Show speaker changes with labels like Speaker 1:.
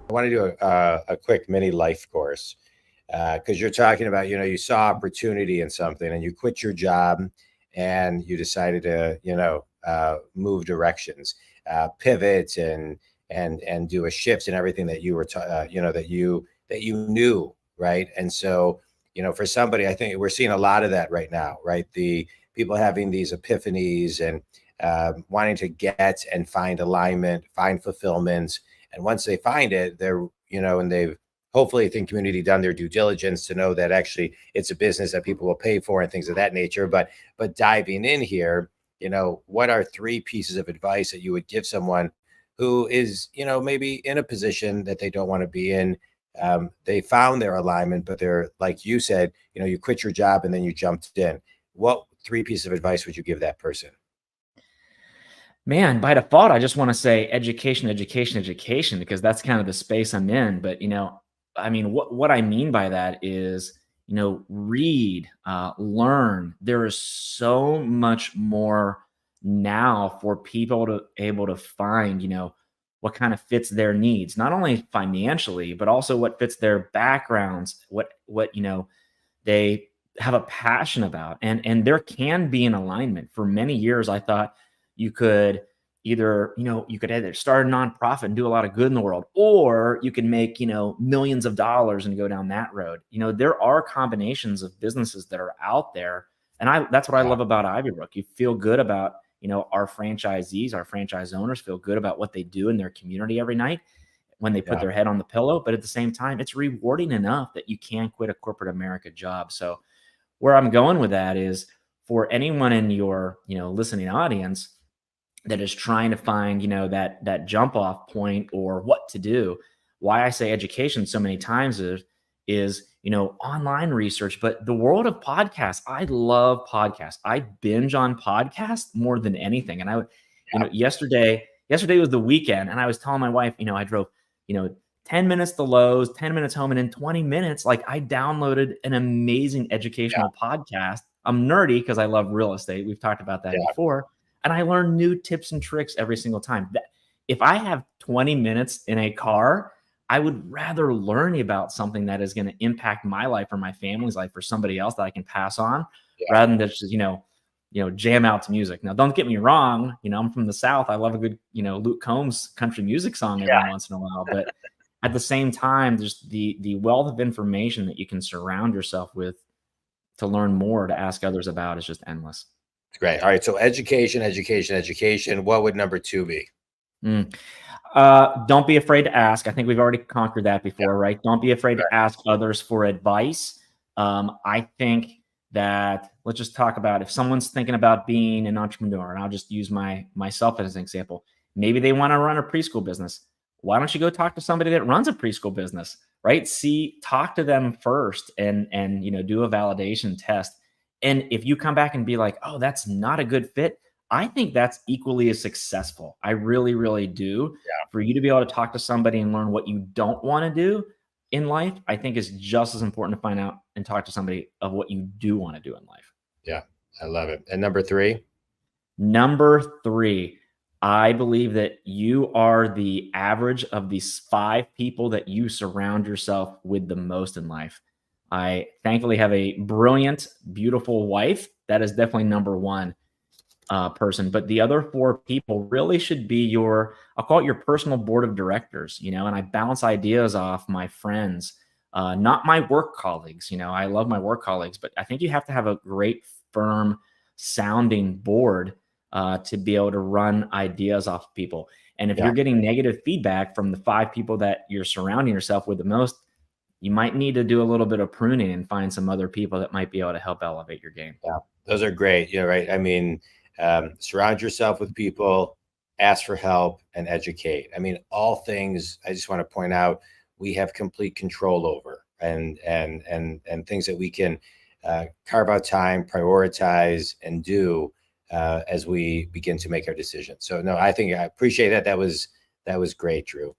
Speaker 1: I want to do a quick mini life course because you're talking about, you saw opportunity in something and you quit your job and you decided to, move directions, pivot and do a shift in everything that you were, that you knew, right? And so, for somebody, I think we're seeing a lot of that right now, right? The people having these epiphanies and wanting to get and find alignment, find fulfillment. And once they find it, and they've hopefully, I think, community done their due diligence to know that actually it's a business that people will pay for and things of that nature. But diving in here, what are three pieces of advice that you would give someone who is, maybe in a position that they don't want to be in? They found their alignment, but they're, like you said, you quit your job and then you jumped in. What three pieces of advice would you give that person?
Speaker 2: Man, by default, I just want to say education, education, education, because that's kind of the space I'm in. But, I mean, what I mean by that is, read, learn. There is so much more now for people to able to find, what kind of fits their needs, not only financially, but also what fits their backgrounds, what they have a passion about. And there can be an alignment. For many years, I thought you could either start a nonprofit and do a lot of good in the world, or you can make, millions of dollars and go down that road. There are combinations of businesses that are out there. And that's what I
Speaker 1: Yeah.
Speaker 2: love about Ivybrook. You feel good about, our franchisees, our franchise owners feel good about what they do in their community every night when they put
Speaker 1: Yeah.
Speaker 2: their head on the pillow. But at the same time, it's rewarding enough that you can't quit a corporate America job. So where I'm going with that is, for anyone in your, listening audience that is trying to find, that jump off point or what to do. Why I say education so many times is online research, but the world of podcasts. I love podcasts. I binge on podcasts more than anything. And yesterday was the weekend, and I was telling my wife, I drove, 10 minutes to Lowe's, 10 minutes home, and in 20 minutes, like, I downloaded an amazing educational podcast. I'm nerdy because I love real estate. We've talked about that before. And I learn new tips and tricks every single time. If I have 20 minutes in a car, I would rather learn about something that is going to impact my life or my family's life or somebody else that I can pass on, rather than just, jam out to music. Now, don't get me wrong. I'm from the South. I love a good, Luke Combs country music song every once in a while. But at the same time, just the wealth of information that you can surround yourself with to learn more, to ask others about, is just endless.
Speaker 1: Great. All right. So education, education, education. What would number two be?
Speaker 2: Don't be afraid to ask. I think we've already conquered that before, right? Don't be afraid to ask others for advice. I think that, let's just talk about, if someone's thinking about being an entrepreneur, and I'll just use myself as an example. Maybe they want to run a preschool business. Why don't you go talk to somebody that runs a preschool business, right? Talk to them first and do a validation test. And if you come back and be like, oh, that's not a good fit, I think that's equally as successful. I really, really do.
Speaker 1: Yeah.
Speaker 2: For you to be able to talk to somebody and learn what you don't want to do in life, I think is just as important to find out and talk to somebody of what you do want to do in life.
Speaker 1: Yeah, I love it. And number three?
Speaker 2: Number three, I believe that you are the average of these 5 people that you surround yourself with the most in life. I thankfully have a brilliant, beautiful wife. That is definitely number one person. But the other 4 people really should be I'll call it your personal board of directors, and I bounce ideas off my friends, not my work colleagues. I love my work colleagues, but I think you have to have a great, firm sounding board to be able to run ideas off of people. And if you're getting negative feedback from the 5 people that you're surrounding yourself with the most, you might need to do a little bit of pruning and find some other people that might be able to help elevate your game.
Speaker 1: Yeah, those are great. Right. I mean, surround yourself with people, ask for help, and educate. I mean, all things I just want to point out, we have complete control over, and things that we can carve out time, prioritize, and do as we begin to make our decisions. So no, I think I appreciate that. That was great, Drew.